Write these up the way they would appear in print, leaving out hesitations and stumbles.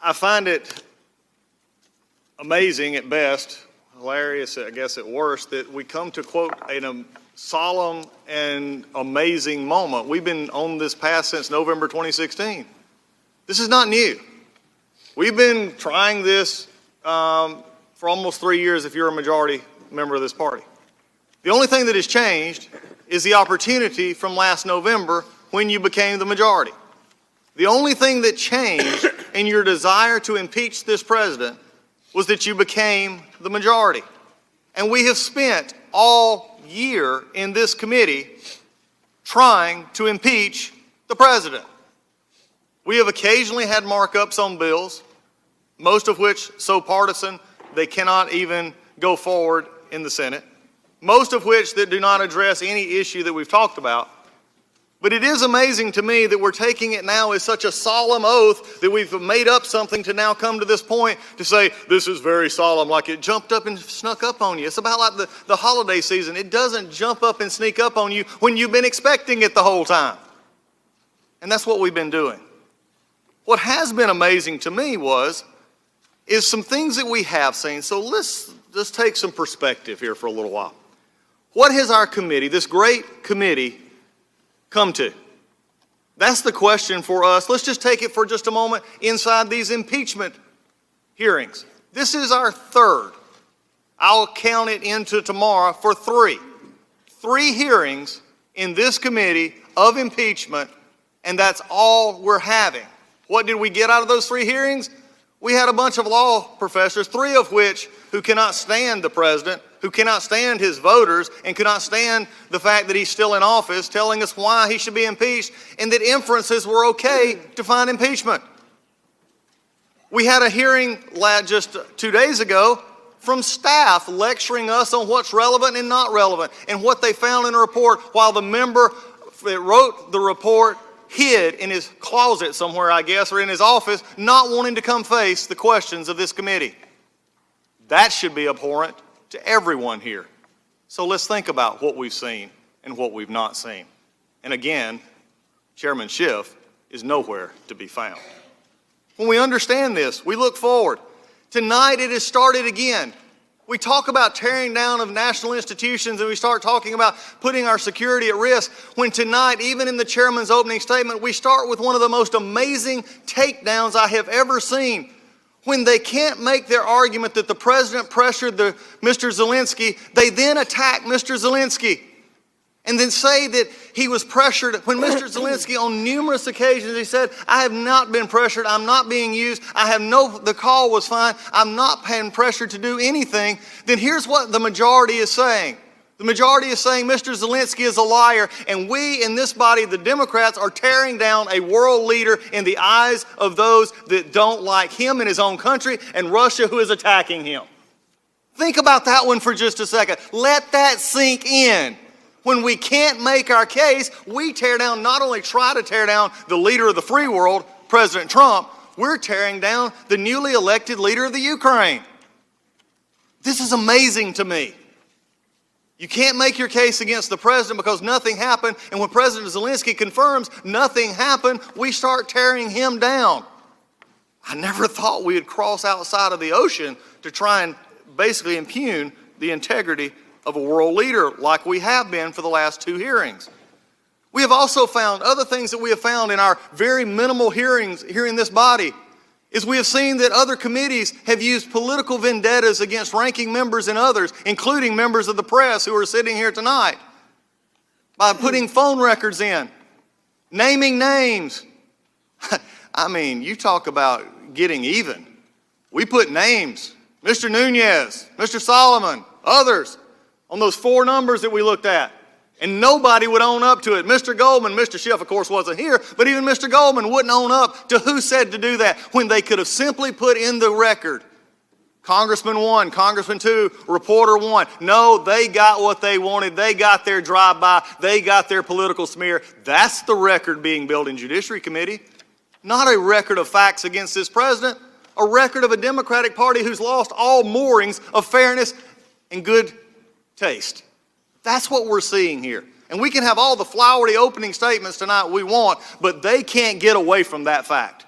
I find it amazing at best, hilarious I guess at worst, that we come to quote a solemn and amazing moment. We've been on this path since November 2016. This is not new. We've been trying this for almost 3 years if you're a majority member of this party. The only thing that has changed is the opportunity from last November when you became the majority. The only thing that changed in your desire to impeach this president was that you became the majority. And we have spent all year in this committee trying to impeach the president. We have occasionally had markups on bills, most of which so partisan they cannot even go forward in the Senate, most of which that do not address any issue that we've talked about. But it is amazing to me that we're taking it now as such a solemn oath that we've made up something to now come to this point to say, this is very solemn, like it jumped up and snuck up on you. It's about like the holiday season. It doesn't jump up and sneak up on you when you've been expecting it the whole time. And that's what we've been doing. What has been amazing to me is some things that we have seen. So let's just take some perspective here for a little while. What has our committee, this great committee, come to? That's the question for us. Let's just take it for just a moment inside these impeachment hearings. This is our third. I'll count it into tomorrow for three. 3 hearings in this committee of impeachment, and that's all we're having. What did we get out of those 3 hearings? We had a bunch of law professors, 3 of which who cannot stand the president, who cannot stand his voters, and cannot stand the fact that he's still in office, telling us why he should be impeached, and that inferences were okay to find impeachment. We had a hearing just 2 days ago from staff lecturing us on what's relevant and not relevant, and what they found in a report, while the member that wrote the report hid in his closet somewhere, I guess, or in his office, not wanting to come face the questions of this committee. That should be abhorrent to everyone here. So let's think about what we've seen and what we've not seen. And again, Chairman Schiff is nowhere to be found. When we understand this, we look forward. Tonight it has started again. We talk about tearing down of national institutions, and we start talking about putting our security at risk, when tonight, even in the chairman's opening statement, we start with one of the most amazing takedowns I have ever seen. When they can't make their argument that the president pressured Mr. Zelensky, they then attack Mr. Zelensky and then say that he was pressured. When Mr. Zelensky on numerous occasions, he said, I have not been pressured, I'm not being used, the call was fine, I'm not being pressured to do anything. Then here's what the majority is saying. The majority is saying Mr. Zelensky is a liar, and we in this body, the Democrats, are tearing down a world leader in the eyes of those that don't like him in his own country, and Russia, who is attacking him. Think about that one for just a second. Let that sink in. When we can't make our case, we tear down, not only try to tear down the leader of the free world, President Trump, we're tearing down the newly elected leader of the Ukraine. This is amazing to me. You can't make your case against the president because nothing happened, and when President Zelensky confirms nothing happened, we start tearing him down. I never thought we would cross outside of the ocean to try and basically impugn the integrity of a world leader like we have been for the last 2 hearings. We have also found other things that we have found in our very minimal hearings here in this body is we have seen that other committees have used political vendettas against ranking members and others, including members of the press who are sitting here tonight, by putting phone records in, naming names. I mean, you talk about getting even. We put names, Mr. Nunez, Mr. Solomon, others, on those 4 numbers that we looked at. And nobody would own up to it. Mr. Goldman, Mr. Schiff, of course, wasn't here, but even Mr. Goldman wouldn't own up to who said to do that when they could have simply put in the record, Congressman 1, Congressman 2, Reporter 1. No, they got what they wanted. They got their drive-by. They got their political smear. That's the record being built in Judiciary Committee. Not a record of facts against this president, a record of a Democratic Party who's lost all moorings of fairness and good taste. That's what we're seeing here. And we can have all the flowery opening statements tonight we want, but they can't get away from that fact.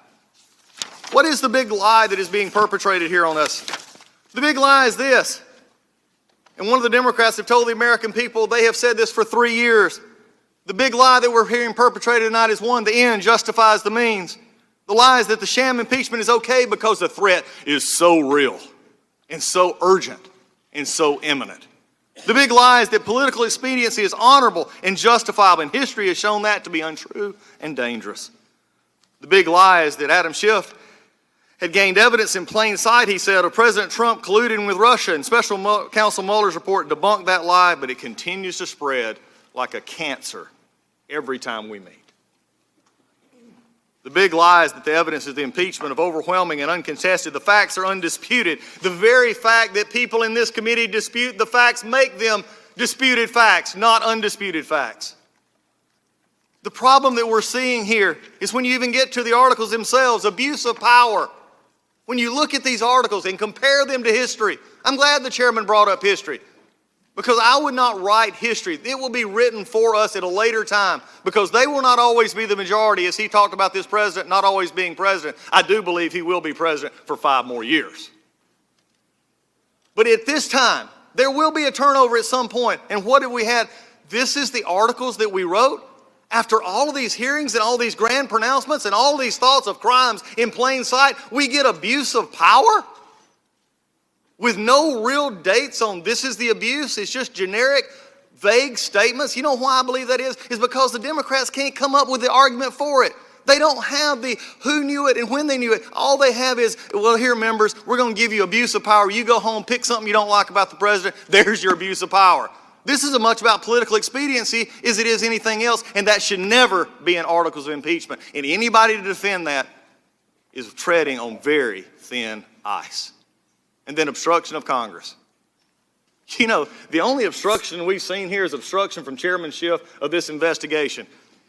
What is the big lie that is being perpetrated here on us? The big lie is this, and one of the Democrats have told the American people, they have said this for 3 years. The big lie that we're hearing perpetrated tonight is one, the end justifies the means. The lie is that the sham impeachment is okay because the threat is so real and so urgent and so imminent. The big lie is that political expediency is honorable and justifiable, and history has shown that to be untrue and dangerous. The big lie is that Adam Schiff had gained evidence in plain sight, he said, of President Trump colluding with Russia, and Special Counsel Mueller's report debunked that lie, but it continues to spread like a cancer every time we meet. The big lie is that the evidence of the impeachment is overwhelming and uncontested. The facts are undisputed. The very fact that people in this committee dispute the facts make them disputed facts, not undisputed facts. The problem that we're seeing here is when you even get to the articles themselves, abuse of power. When you look at these articles and compare them to history, I'm glad the chairman brought up history, because I would not write history. It will be written for us at a later time, because they will not always be the majority, as he talked about this president not always being president. I do believe he will be president for 5 more years. But at this time, there will be a turnover at some point. And what have we had? This is the articles that we wrote? After all of these hearings and all these grand pronouncements and all these thoughts of crimes in plain sight, we get abuse of power? With no real dates on this is the abuse. It's just generic, vague statements. You know why I believe that is? It's because the Democrats can't come up with the argument for it. They don't have the who knew it and when they knew it. All they have is, well, here, members, we're going to give you abuse of power. You go home, pick something you don't like about the president. There's your abuse of power. This is as much about political expediency as it is anything else, and that should never be in articles of impeachment. And anybody to defend that is treading on very thin ice. And then obstruction of Congress. You know, the only obstruction we've seen here is obstruction from Chairman Schiff of this investigation.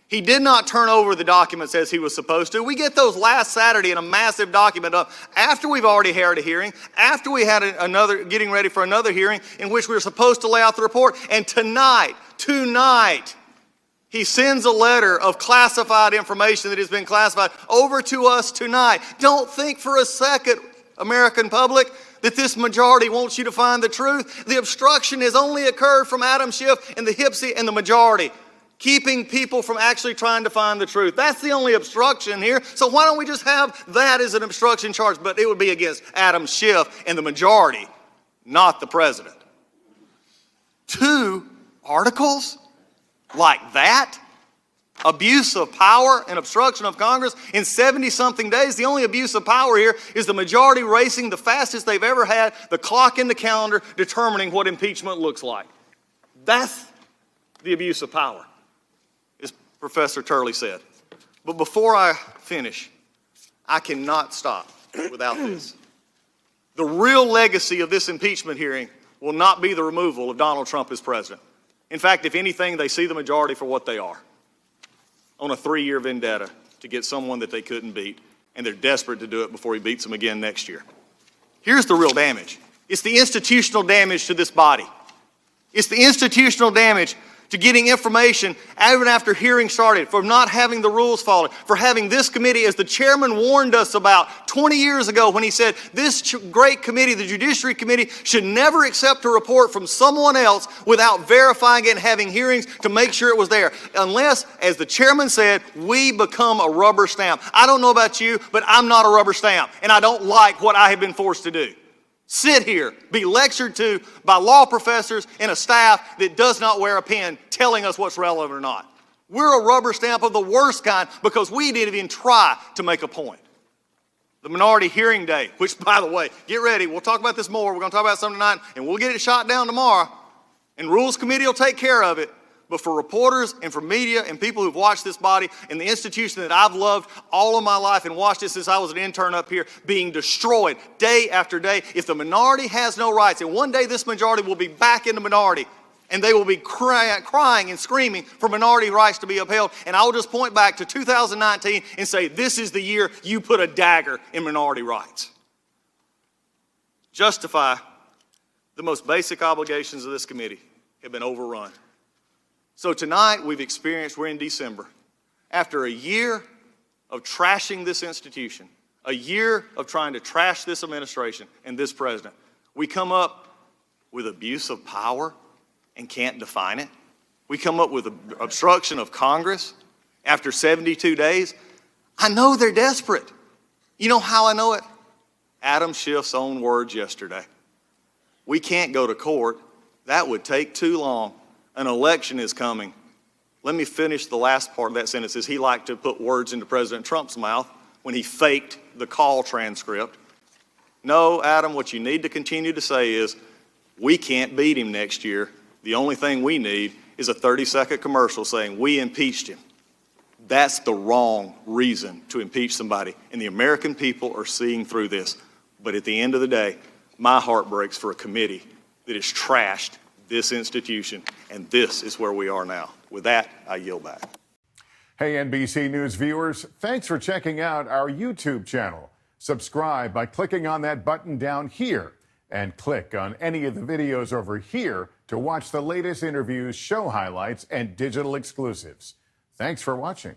He did not turn over the documents as he was supposed to. We get those last Saturday in a massive document up after we've already had a hearing, after we had getting ready for another hearing in which we were supposed to lay out the report. And tonight, he sends a letter of classified information that has been classified over to us tonight. Don't think for a second, American public, that this majority wants you to find the truth. The obstruction has only occurred from Adam Schiff and the Hipsy and the majority, keeping people from actually trying to find the truth. That's the only obstruction here. So why don't we just have that as an obstruction charge? But it would be against Adam Schiff and the majority, not the president. 2 articles like that? Abuse of power and obstruction of Congress in 70-something days. The only abuse of power here is the majority racing the fastest they've ever had, the clock in the calendar determining what impeachment looks like. That's the abuse of power, as Professor Turley said. But before I finish, I cannot stop without this. The real legacy of this impeachment hearing will not be the removal of Donald Trump as president. In fact, if anything, they see the majority for what they are, on a 3-year vendetta to get someone that they couldn't beat, and they're desperate to do it before he beats them again next year. Here's the real damage. It's the institutional damage to this body. It's the institutional damage to getting information even after hearing started, for not having the rules followed, for having this committee, as the chairman warned us about 20 years ago when he said this great committee, the Judiciary Committee, should never accept a report from someone else without verifying it and having hearings to make sure it was there. Unless, as the chairman said, we become a rubber stamp. I don't know about you, but I'm not a rubber stamp, and I don't like what I have been forced to do. Sit here, be lectured to by law professors and a staff that does not wear a pen telling us what's relevant or not. We're a rubber stamp of the worst kind because we didn't even try to make a point. The minority hearing day, which, by the way, get ready, we'll talk about this more. We're going to talk about something tonight, and we'll get it shot down tomorrow, and Rules Committee will take care of it. But for reporters and for media and people who've watched this body and the institution that I've loved all of my life and watched it since I was an intern up here being destroyed day after day, if the minority has no rights, and one day this majority will be back in the minority, and they will be crying and screaming for minority rights to be upheld, and I will just point back to 2019 and say, this is the year you put a dagger in minority rights. Justify the most basic obligations of this committee have been overrun. So tonight we're in December. After a year of trashing this institution, a year of trying to trash this administration and this president, we come up with abuse of power and can't define it. We come up with obstruction of Congress after 72 days. I know they're desperate. You know how I know it? Adam Schiff's own words yesterday. We can't go to court. That would take too long. An election is coming. Let me finish the last part of that sentence. Is he liked to put words into President Trump's mouth when he faked the call transcript. No, Adam, what you need to continue to say is, we can't beat him next year. The only thing we need is a 30-second commercial saying we impeached him. That's the wrong reason to impeach somebody. And the American people are seeing through this. But at the end of the day, my heart breaks for a committee that has trashed this institution, and this is where we are now. With that, I yield back. Hey, NBC News viewers, thanks for checking out our YouTube channel. Subscribe by clicking on that button down here, and click on any of the videos over here to watch the latest interviews, show highlights, and digital exclusives. Thanks for watching.